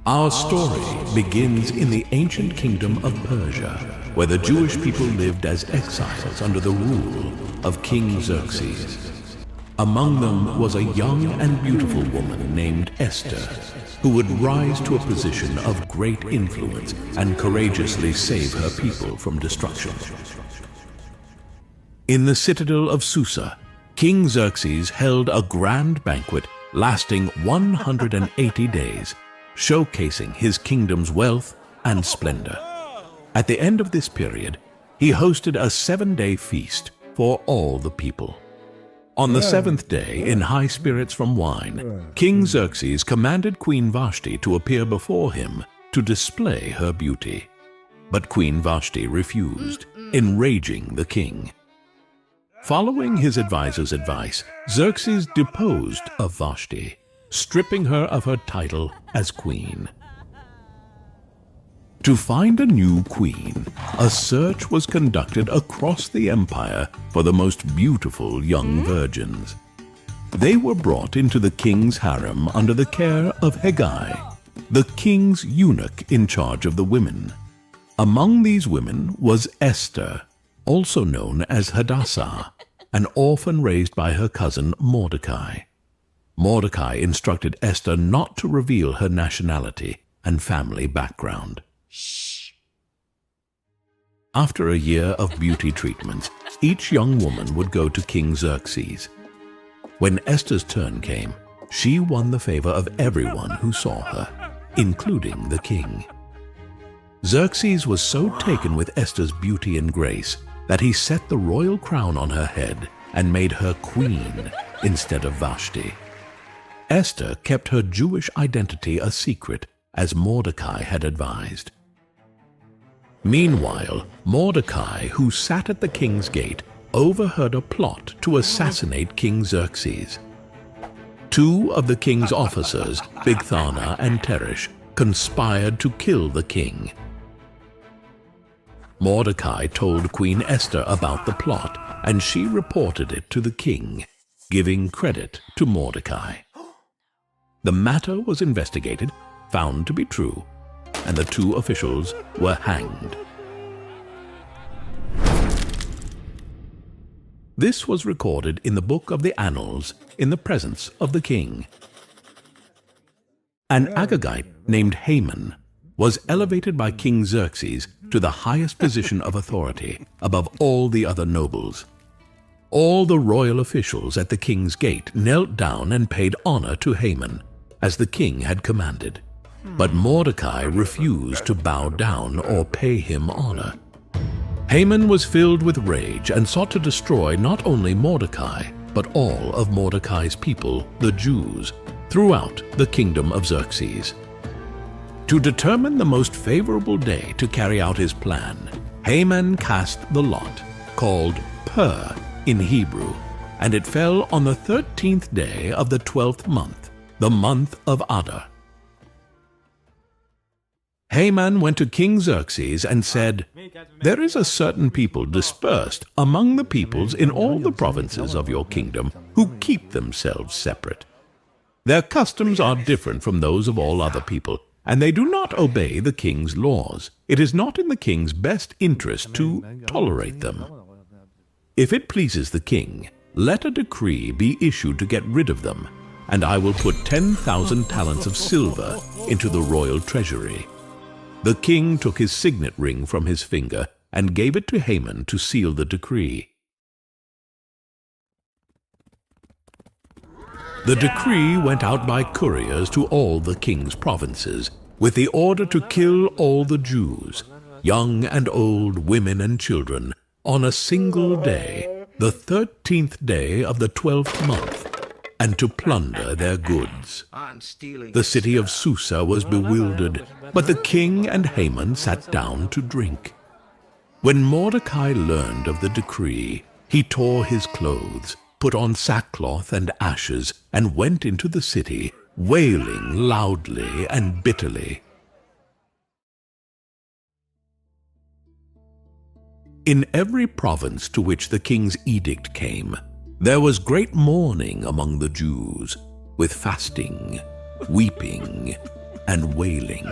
Our story begins in the ancient kingdom of Persia, where the Jewish people lived as exiles under the rule of King Xerxes. Among them was a young and beautiful woman named Esther, who would rise to a position of great influence and courageously save her people from destruction. In the citadel of Susa, King Xerxes held a grand banquet lasting 180 days, showcasing his kingdom's wealth and splendor. At the end of this period, he hosted a 7-day feast for all the people. On the 7th day, in high spirits from wine, King Xerxes commanded Queen Vashti to appear before him to display her beauty. But Queen Vashti refused, enraging the king. Following his advisor's advice, Xerxes deposed of Vashti, stripping her of her title as queen. To find a new queen, a search was conducted across the empire for the most beautiful young virgins. They were brought into the king's harem under the care of Hegai, the king's eunuch in charge of the women. Among these women was Esther, also known as Hadassah, an orphan raised by her cousin Mordecai. Mordecai instructed Esther not to reveal her nationality and family background. After a year of beauty treatments, each young woman would go to King Xerxes. When Esther's turn came, she won the favor of everyone who saw her, including the king. Xerxes was so taken with Esther's beauty and grace that he set the royal crown on her head and made her queen instead of Vashti. Esther kept her Jewish identity a secret, as Mordecai had advised. Meanwhile, Mordecai, who sat at the king's gate, overheard a plot to assassinate King Xerxes. 2 of the king's officers, Bigthana and Teresh, conspired to kill the king. Mordecai told Queen Esther about the plot, and she reported it to the king, giving credit to Mordecai. The matter was investigated, found to be true, and the 2 officials were hanged. This was recorded in the book of the Annals in the presence of the king. An Agagite named Haman was elevated by King Xerxes to the highest position of authority above all the other nobles. All the royal officials at the king's gate knelt down and paid honor to Haman, as the king had commanded. But Mordecai refused to bow down or pay him honor. Haman was filled with rage and sought to destroy not only Mordecai, but all of Mordecai's people, the Jews, throughout the kingdom of Xerxes. To determine the most favorable day to carry out his plan, Haman cast the lot, called Pur in Hebrew, and it fell on the 13th day of the 12th month, the month of Adar. Haman went to King Xerxes and said, "There is a certain people dispersed among the peoples in all the provinces of your kingdom who keep themselves separate. Their customs are different from those of all other people, and they do not obey the king's laws. It is not in the king's best interest to tolerate them. If it pleases the king, let a decree be issued to get rid of them, and I will put 10,000 talents of silver into the royal treasury." The king took his signet ring from his finger and gave it to Haman to seal the decree. The decree went out by couriers to all the king's provinces, with the order to kill all the Jews, young and old, women and children, on a single day, the 13th day of the 12th month, and to plunder their goods. The city of Susa was bewildered, but the king and Haman sat down to drink. When Mordecai learned of the decree, he tore his clothes, put on sackcloth and ashes, and went into the city, wailing loudly and bitterly. In every province to which the king's edict came, there was great mourning among the Jews, with fasting, weeping, and wailing.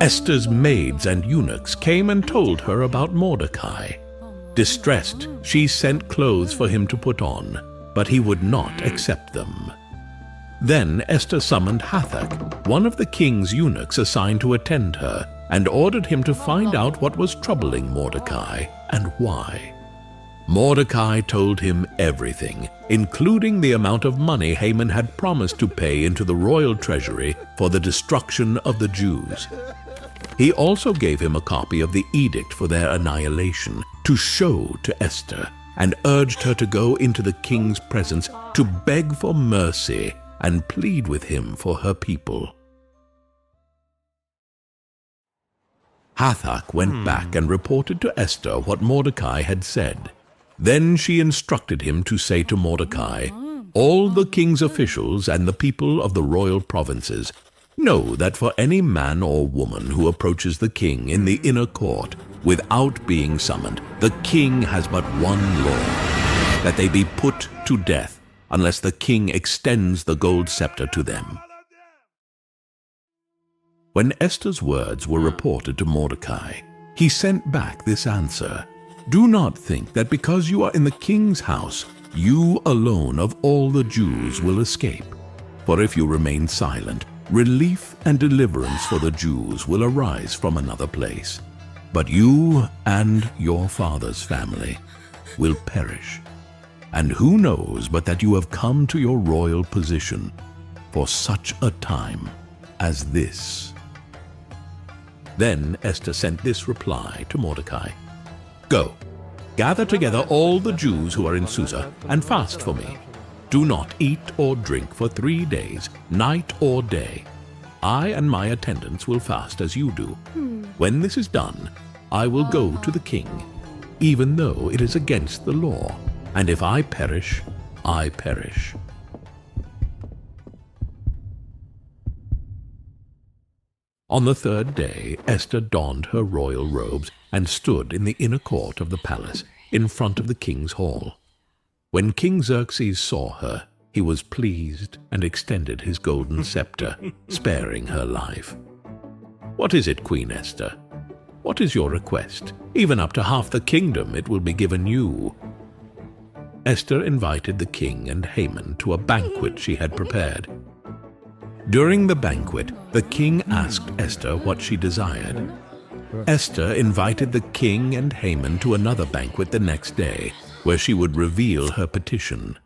Esther's maids and eunuchs came and told her about Mordecai. Distressed, she sent clothes for him to put on, but he would not accept them. Then Esther summoned Hathach, one of the king's eunuchs assigned to attend her, and ordered him to find out what was troubling Mordecai and why. Mordecai told him everything, including the amount of money Haman had promised to pay into the royal treasury for the destruction of the Jews. He also gave him a copy of the edict for their annihilation to show to Esther, and urged her to go into the king's presence to beg for mercy and plead with him for her people. Hathach went back and reported to Esther what Mordecai had said. Then she instructed him to say to Mordecai, "All the king's officials and the people of the royal provinces know that for any man or woman who approaches the king in the inner court without being summoned, the king has but one law, that they be put to death unless the king extends the gold scepter to them." When Esther's words were reported to Mordecai, he sent back this answer: "Do not think that because you are in the king's house, you alone of all the Jews will escape. For if you remain silent, relief and deliverance for the Jews will arise from another place. But you and your father's family will perish. And who knows but that you have come to your royal position for such a time as this?" Then Esther sent this reply to Mordecai: "Go, gather together all the Jews who are in Susa and fast for me. Do not eat or drink for 3 days, night or day. I and my attendants will fast as you do. When this is done, I will go to the king, even though it is against the law. And if I perish, I perish." On the 3rd day, Esther donned her royal robes and stood in the inner court of the palace, in front of the king's hall. When King Xerxes saw her, he was pleased and extended his golden scepter, sparing her life. "What is it, Queen Esther? What is your request? Even up to half the kingdom it will be given you." Esther invited the king and Haman to a banquet she had prepared. During the banquet, the king asked Esther what she desired. Esther invited the king and Haman to another banquet the next day, where she would reveal her petition.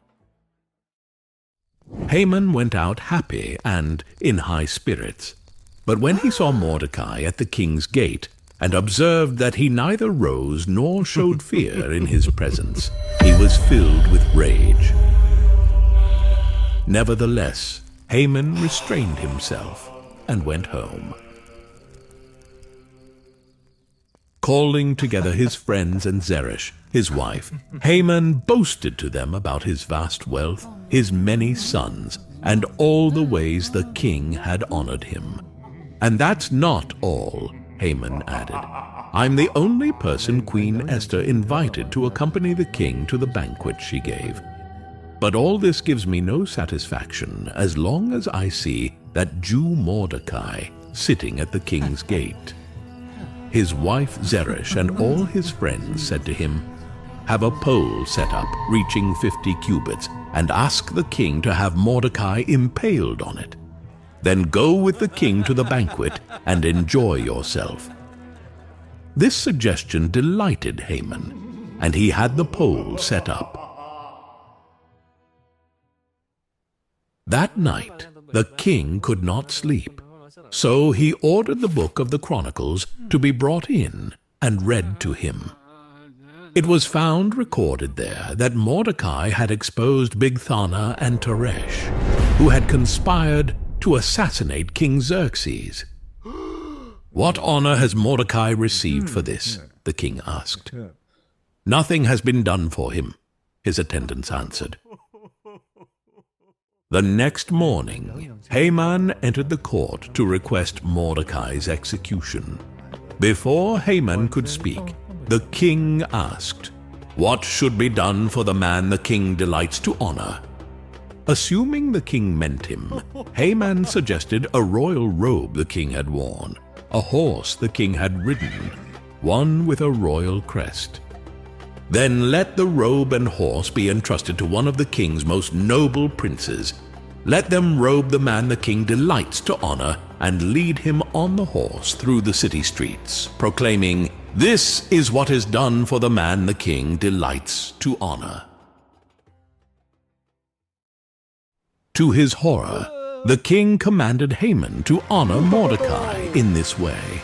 Haman went out happy and in high spirits. But when he saw Mordecai at the king's gate, and observed that he neither rose nor showed fear in his presence, he was filled with rage. Nevertheless, Haman restrained himself and went home. Calling together his friends and Zeresh, his wife, Haman boasted to them about his vast wealth, his many sons, and all the ways the king had honored him. "And that's not all," Haman added. "I'm the only person Queen Esther invited to accompany the king to the banquet she gave. But all this gives me no satisfaction as long as I see that Jew Mordecai sitting at the king's gate." His wife Zeresh and all his friends said to him, "Have a pole set up reaching 50 cubits, and ask the king to have Mordecai impaled on it. Then go with the king to the banquet and enjoy yourself." This suggestion delighted Haman, and he had the pole set up. That night, the king could not sleep, so he ordered the book of the Chronicles to be brought in and read to him. It was found recorded there that Mordecai had exposed Bigthana and Teresh, who had conspired to assassinate King Xerxes. "What honor has Mordecai received for this?" the king asked. "Nothing has been done for him," his attendants answered. The next morning, Haman entered the court to request Mordecai's execution. Before Haman could speak, the king asked, "What should be done for the man the king delights to honor?" Assuming the king meant him, Haman suggested a royal robe the king had worn, a horse the king had ridden, one with a royal crest. Then let the robe and horse be entrusted to one of the king's most noble princes. Let them robe the man the king delights to honor and lead him on the horse through the city streets, proclaiming, "This is what is done for the man the king delights to honor." To his horror, the king commanded Haman to honor Mordecai in this way.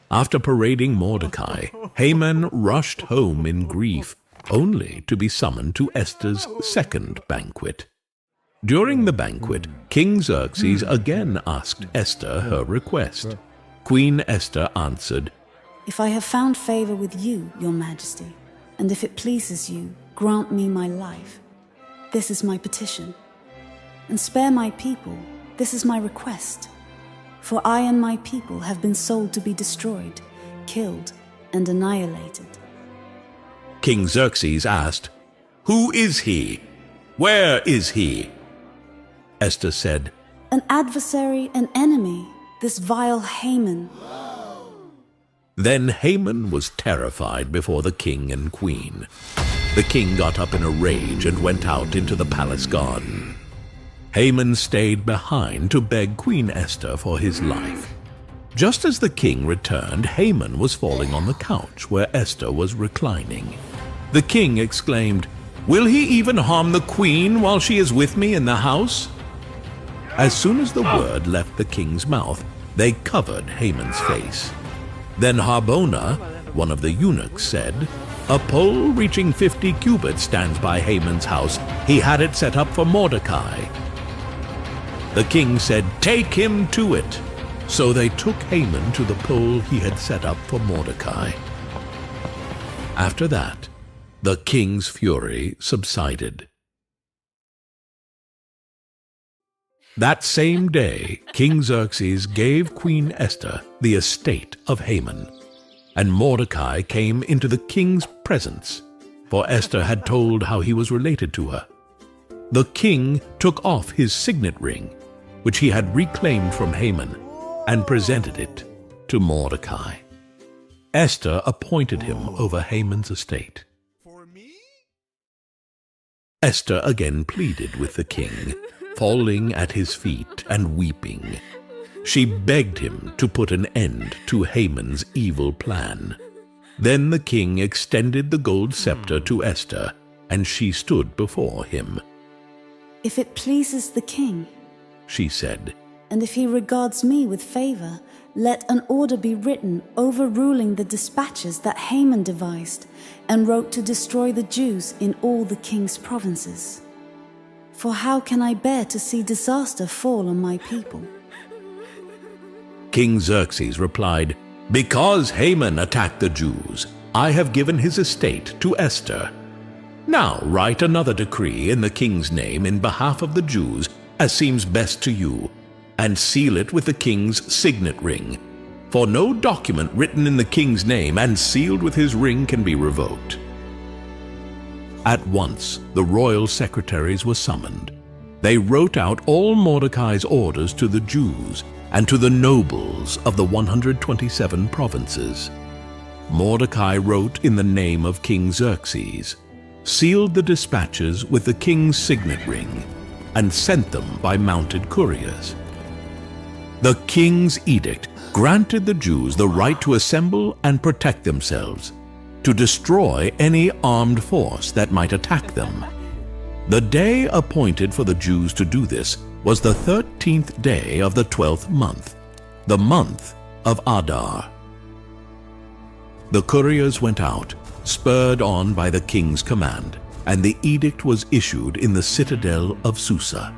After parading Mordecai, Haman rushed home in grief, only to be summoned to Esther's second banquet. During the banquet, King Xerxes again asked Esther her request. Queen Esther answered, "If I have found favor with you, your majesty, and if it pleases you, grant me my life. This is my petition. And spare my people, this is my request. For I and my people have been sold to be destroyed, killed, and annihilated." King Xerxes asked, "Who is he? Where is he?" Esther said, "An adversary, an enemy, this vile Haman." Then Haman was terrified before the king and queen. The king got up in a rage and went out into the palace garden. Haman stayed behind to beg Queen Esther for his life. Just as the king returned, Haman was falling on the couch where Esther was reclining. The king exclaimed, "Will he even harm the queen while she is with me in the house?" As soon as the word left the king's mouth, they covered Haman's face. Then Harbona, one of the eunuchs, said, "A pole reaching 50 cubits stands by Haman's house. He had it set up for Mordecai." The king said, "Take him to it." So they took Haman to the pole he had set up for Mordecai. After that, the king's fury subsided. That same day, King Xerxes gave Queen Esther the estate of Haman, and Mordecai came into the king's presence, for Esther had told how he was related to her. The king took off his signet ring, which he had reclaimed from Haman, and presented it to Mordecai. Esther appointed him over Haman's estate. Esther again pleaded with the king, falling at his feet and weeping. She begged him to put an end to Haman's evil plan. Then the king extended the gold scepter to Esther, and she stood before him. "If it pleases the king," she said, "and if he regards me with favor, let an order be written overruling the dispatches that Haman devised and wrote to destroy the Jews in all the king's provinces. For how can I bear to see disaster fall on my people?" King Xerxes replied, "Because Haman attacked the Jews, I have given his estate to Esther. Now write another decree in the king's name in behalf of the Jews, as seems best to you, and seal it with the king's signet ring. For no document written in the king's name and sealed with his ring can be revoked." At once the royal secretaries were summoned. They wrote out all Mordecai's orders to the Jews and to the nobles of the 127 provinces. Mordecai wrote in the name of King Xerxes, sealed the dispatches with the king's signet ring, and sent them by mounted couriers. The king's edict granted the Jews the right to assemble and protect themselves, to destroy any armed force that might attack them. The day appointed for the Jews to do this was the 13th day of the 12th month, the month of Adar. The couriers went out, spurred on by the king's command, and the edict was issued in the citadel of Susa.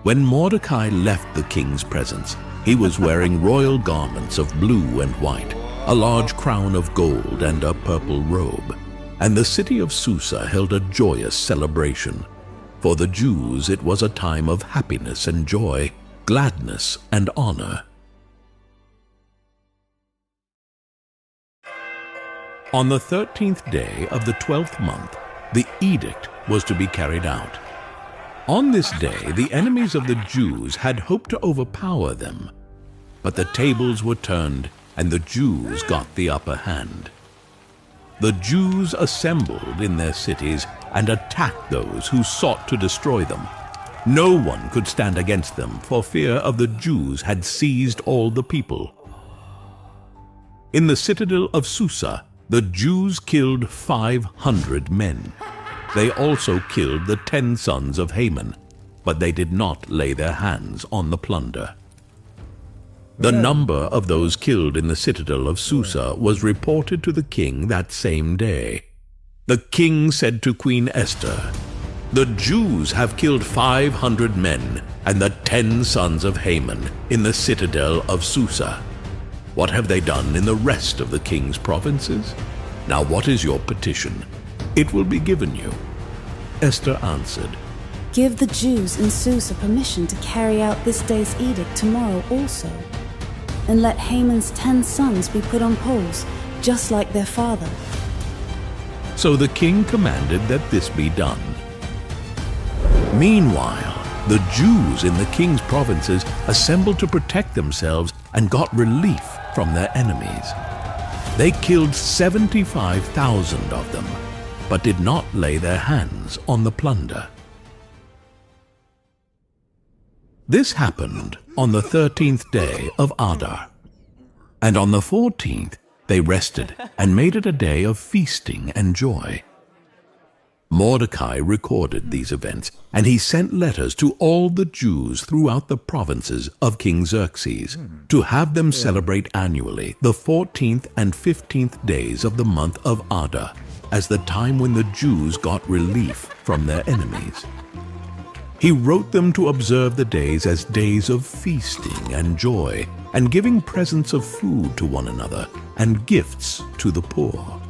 When Mordecai left the king's presence, he was wearing royal garments of blue and white, a large crown of gold and a purple robe, and the city of Susa held a joyous celebration. For the Jews it was a time of happiness and joy, gladness and honor. On the 13th day of the 12th month, the edict was to be carried out. On this day, the enemies of the Jews had hoped to overpower them, but the tables were turned and the Jews got the upper hand. The Jews assembled in their cities and attacked those who sought to destroy them. No one could stand against them, for fear of the Jews had seized all the people. In the citadel of Susa, the Jews killed 500 men. They also killed the 10 sons of Haman, but they did not lay their hands on the plunder. The number of those killed in the citadel of Susa was reported to the king that same day. The king said to Queen Esther, "The Jews have killed 500 men and the 10 sons of Haman in the citadel of Susa. What have they done in the rest of the king's provinces? Now what is your petition? It will be given you." Esther answered, Give the Jews in Susa permission to carry out this day's edict tomorrow also, and let Haman's 10 sons be put on poles, just like their father. So the king commanded that this be done. Meanwhile, the Jews in the king's provinces assembled to protect themselves and got relief from their enemies. They killed 75,000 of them, but did not lay their hands on the plunder. This happened on the 13th day of Adar, and on the 14th they rested and made it a day of feasting and joy. Mordecai recorded these events, and he sent letters to all the Jews throughout the provinces of King Xerxes to have them celebrate annually the 14th and 15th days of the month of Adar as the time when the Jews got relief from their enemies. He wrote them to observe the days as days of feasting and joy, and giving presents of food to one another and gifts to the poor.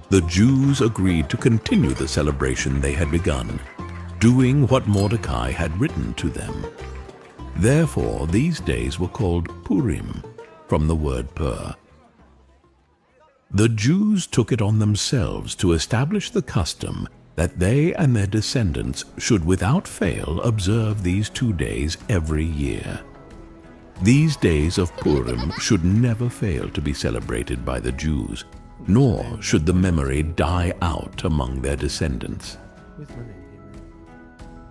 The Jews agreed to continue the celebration they had begun, doing what Mordecai had written to them. Therefore, these days were called Purim, from the word pur. The Jews took it on themselves to establish the custom that they and their descendants should without fail observe these 2 days every year. These days of Purim should never fail to be celebrated by the Jews, nor should the memory die out among their descendants.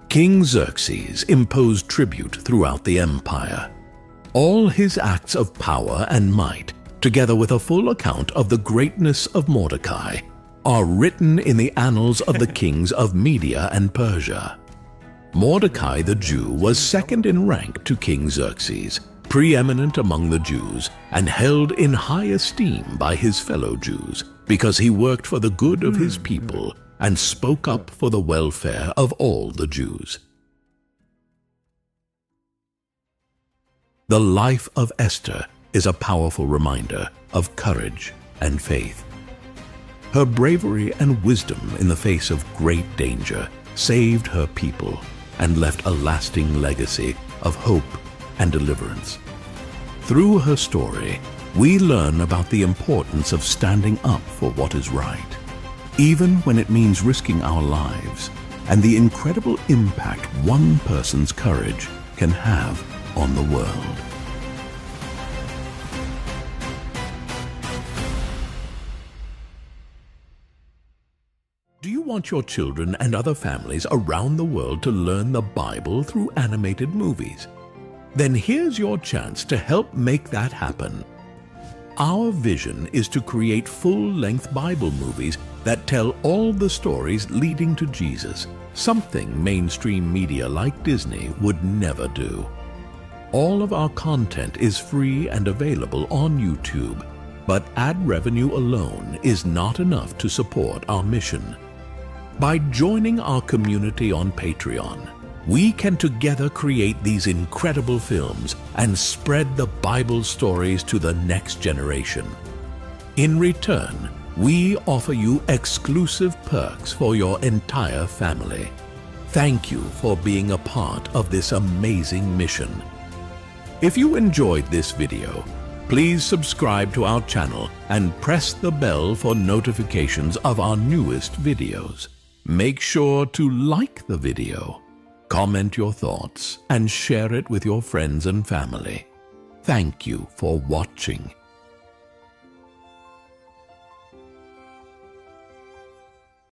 King Xerxes imposed tribute throughout the empire. All his acts of power and might, together with a full account of the greatness of Mordecai, are written in the annals of the kings of Media and Persia. Mordecai the Jew was second in rank to King Xerxes, preeminent among the Jews, and held in high esteem by his fellow Jews, because he worked for the good of his people and spoke up for the welfare of all the Jews. The life of Esther is a powerful reminder of courage and faith. Her bravery and wisdom in the face of great danger saved her people and left a lasting legacy of hope and deliverance. Through her story, we learn about the importance of standing up for what is right, even when it means risking our lives, and the incredible impact one person's courage can have on the world. Do you want your children and other families around the world to learn the Bible through animated movies? Then here's your chance to help make that happen. Our vision is to create full-length Bible movies that tell all the stories leading to Jesus, something mainstream media like Disney would never do. All of our content is free and available on YouTube, but ad revenue alone is not enough to support our mission. By joining our community on Patreon, we can together create these incredible films and spread the Bible stories to the next generation. In return, we offer you exclusive perks for your entire family. Thank you for being a part of this amazing mission. If you enjoyed this video, please subscribe to our channel and press the bell for notifications of our newest videos. Make sure to like the video Comment your thoughts and share it with your friends and family. Thank you for watching.